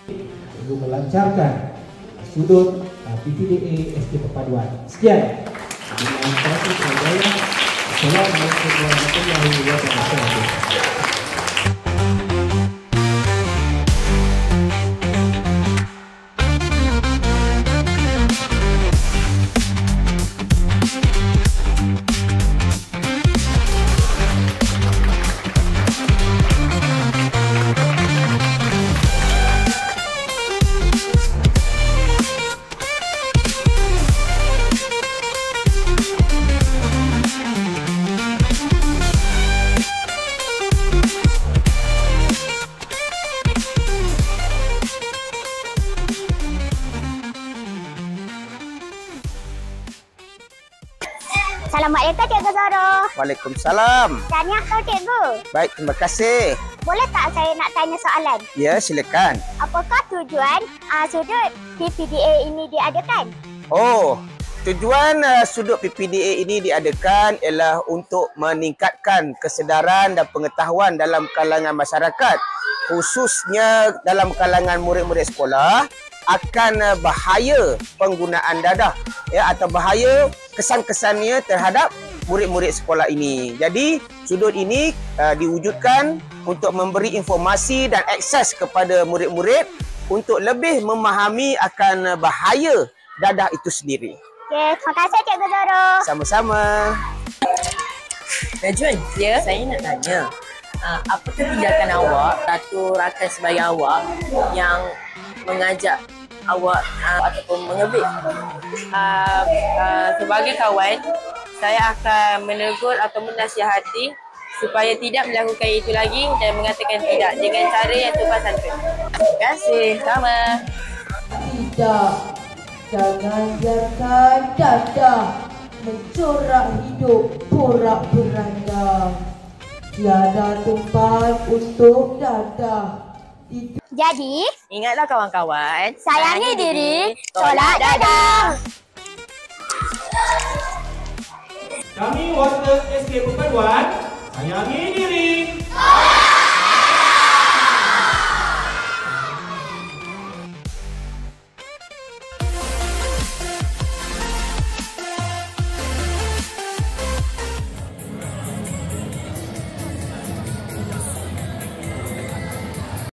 Untuk melancarkan sudut PPDA SD Perpaduan. Sekian. Assalamualaikum warahmatullahi wabarakatuh. Assalamualaikum Cikgu Zoro. Waalaikumsalam. Tahniah kau Cikgu. Baik, terima kasih. Boleh tak saya nak tanya soalan? Ya, silakan. Apakah tujuan sudut PPDA ini diadakan? Oh, tujuan sudut PPDA ini diadakan ialah untuk meningkatkan kesedaran dan pengetahuan dalam kalangan masyarakat, khususnya dalam kalangan murid-murid sekolah akan bahaya penggunaan dadah ya, atau bahaya kesan-kesannya terhadap murid-murid sekolah ini. Jadi sudut ini diwujudkan untuk memberi informasi dan akses kepada murid-murid untuk lebih memahami akan bahaya dadah itu sendiri. Okey, terima kasih Cikgu Zoro. Sama-sama. Najwan, ya, saya nak tanya, apakah tindakan awak atau rakan sebaya awak yang mengajak awak ataupun mengebik? Sebagai kawan, saya akan menegur atau menasihati supaya tidak melakukan itu lagi dan mengatakan tidak dengan cara yang sopan santun. Terima kasih. Sama. Tidak. Jangan biarkan dadah mencorak hidup porak-poranda. Tiada tempat untuk dadah. Jadi, Ingatlah kawan-kawan, sayangi diri, tolak dadah. Kami warga SD Perpaduan sayangi diri,